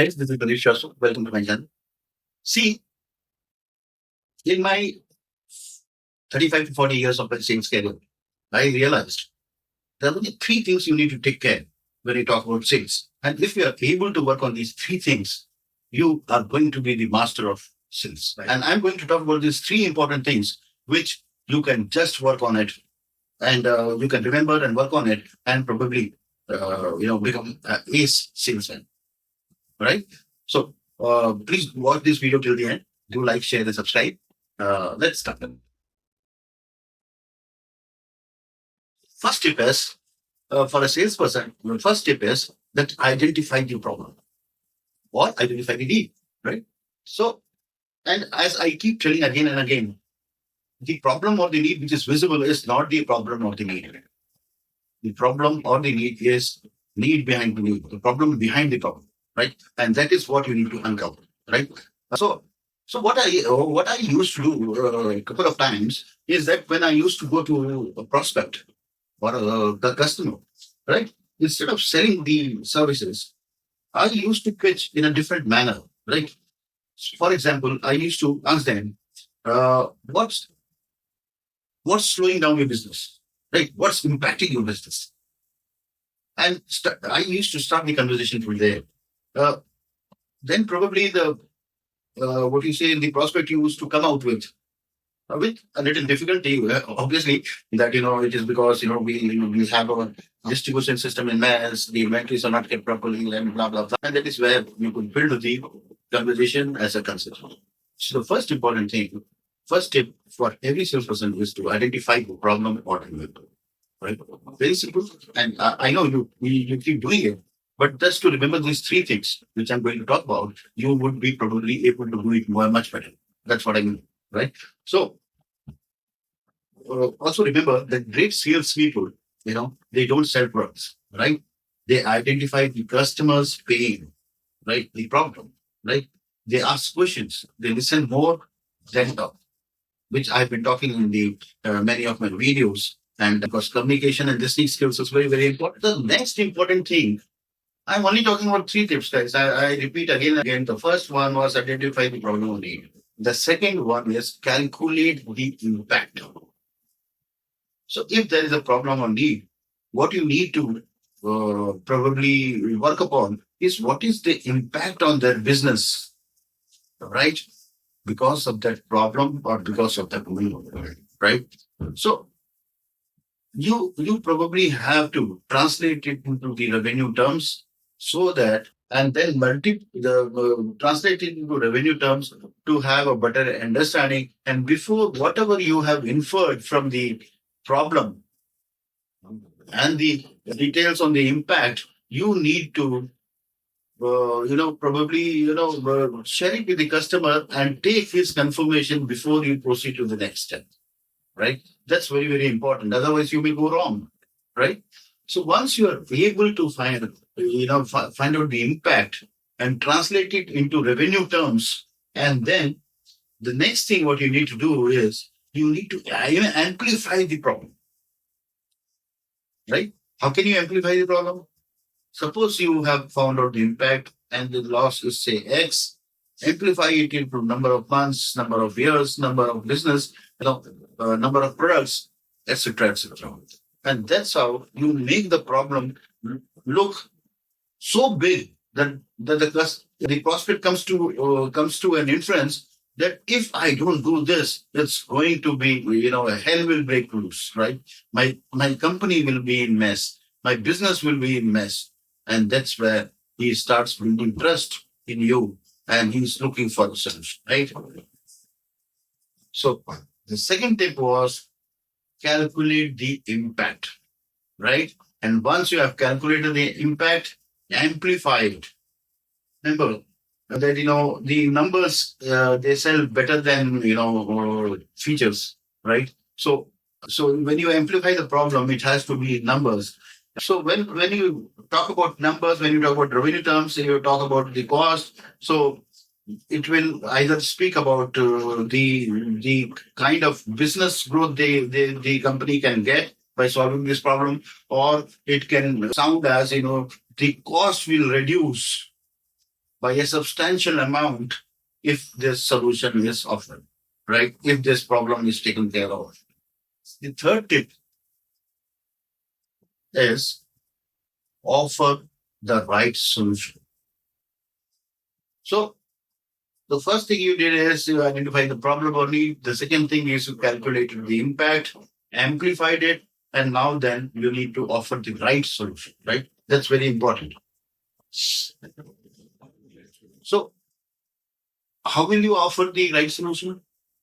Guys, this is Manish Shasu. Welcome to my channel. See, in my 35 to 40 years of sales career, I realized there are only three things you need to take care when you talk about sales. And if you are able to work on these three things, you are going to be the master of sales. Right. And I'm going to talk about these three important things which you can just work on it and you can remember and work on it and probably become an ace salesman. Right? So please watch this video till the end. Do like, share, and subscribe. Let's start. First tip is for a salesperson. First tip is that identify the problem or identify the need. Right? So, and as I keep telling again and again, the problem or the need which is visible is not the problem or the need. The problem or the need is need behind the need. The problem behind the problem. Right? And that is what you need to uncover. Right? So what I used to do a couple of times is that when I used to go to a prospect or the customer, right, instead of selling the services, I used to pitch in a different manner, right? For example, I used to ask them, what's slowing down your business, right? What's impacting your business? And I used to start the conversation from there. Then probably what you say, the prospect used to come out with a little difficulty, obviously, that, it is because, we have a distribution system in mess, the inventories are not kept properly, and blah, blah, blah. And that is where you could build the conversation as a concept. So the first tip for every salesperson is to identify the problem or the need. Right? Very simple. And I know you keep doing it. But just to remember these three things, which I'm going to talk about, you would be probably able to do it much better. That's what I mean, right? So also remember that great salespeople, they don't sell products, right? They identify the customer's pain, right? The problem, right? They ask questions. They listen more than talk, which I've been talking in the many of my videos. And because communication and listening skills is very, very important. The next important thing, I'm only talking about three tips, guys. I repeat again and again. The first one was identify the problem or need. The second one is calculate the impact. So if there is a problem or need, what you need to probably work upon is what is the impact on their business, right? Because of that problem or because of that need, right? So you probably have to translate it into the revenue terms so that, and then translate it into revenue terms to have a better understanding. And before, whatever you have inferred from the problem and the details on the impact, you need to share it with the customer and take his confirmation before you proceed to the next step, right? That's very, very important. Otherwise, you may go wrong, right? So once you are able to find out the impact and translate it into revenue terms, and then the next thing what you need to do is you need to amplify the problem, right? How can you amplify the problem? Suppose you have found out the impact and the loss is say X, amplify it into number of months, number of years, number of business, number of products, etc., etc. And that's how you make the problem look so big that the prospect comes to an inference that if I don't do this, it's going to be, a hell will break loose, right? My company will be in mess. My business will be in mess. And that's where he starts building trust in you and he's looking for the solution, right? So the second tip was calculate the impact, right? And once you have calculated the impact, amplify it. Remember that, the numbers, they sell better than, features, right? So when you amplify the problem, it has to be numbers. So when you talk about numbers, when you talk about revenue terms, you talk about the cost. So it will either speak about the kind of business growth the company can get by solving this problem, or it can sound as the cost will reduce by a substantial amount if this solution is offered, right? If this problem is taken care of. The third tip is offer the right solution. So the first thing you did is you identified the problem or need. The second thing is you calculated the impact, amplified it, and now then you need to offer the right solution, right? That's very important. So how will you offer the right solution?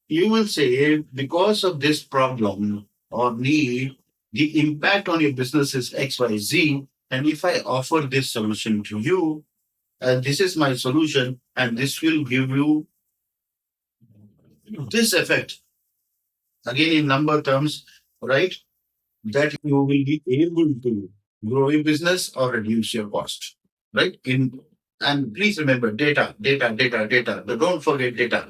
You will say, because of this problem or need, the impact on your business is XYZ. And if I offer this solution to you, and this is my solution, and this will give you this effect, again in number terms, right? That you will be able to grow your business or reduce your cost, right? And please remember data, data, data, data. Don't forget data.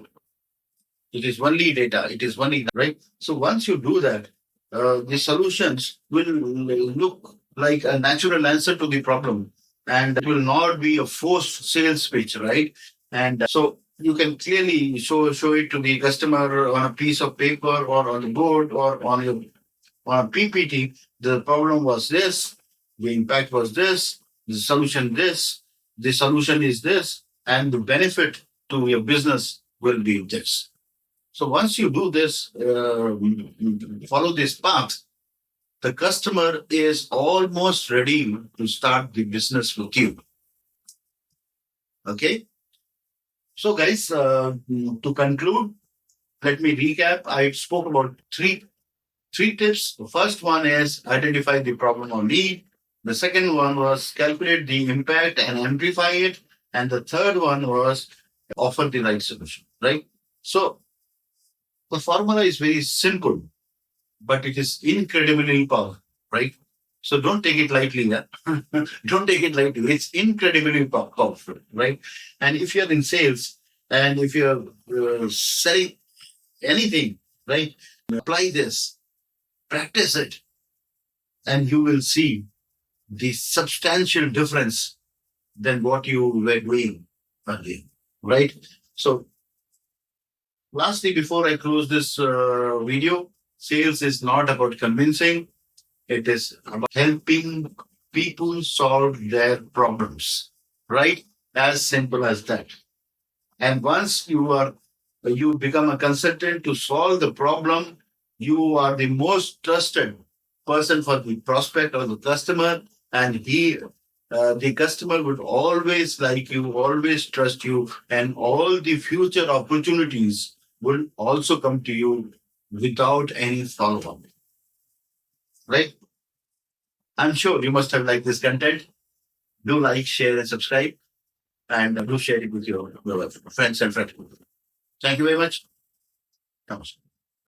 It is only data. It is only right. So once you do that, the solutions will look like a natural answer to the problem, and it will not be a forced sales pitch, right? And so you can clearly show it to the customer on a piece of paper or on the board or on a PPT. The problem was this, the impact was this, the solution this, the solution is this, and the benefit to your business will be this. So once you do this, follow this path, the customer is almost ready to start the business with you. Okay. So guys, to conclude, let me recap. I spoke about three tips. The first one is identify the problem or need. The second one was calculate the impact and amplify it. And the third one was offer the right solution, right? So the formula is very simple, but it is incredibly powerful, right? So don't take it lightly. Yeah? Don't take it lightly. It's incredibly powerful, right? And if you're in sales and if you're selling anything, right, apply this, practice it, and you will see the substantial difference than what you were doing earlier, right? So lastly, before I close this video, sales is not about convincing. It is about helping people solve their problems, right? As simple as that. And once you become a consultant to solve the problem, you are the most trusted person for the prospect or the customer, and the customer would always like you, always trust you, and all the future opportunities will also come to you without any follow-up. Right? I'm sure you must have liked this content. Do like, share, and subscribe, and do share it with your friends and friends. Thank you very much. Namaste.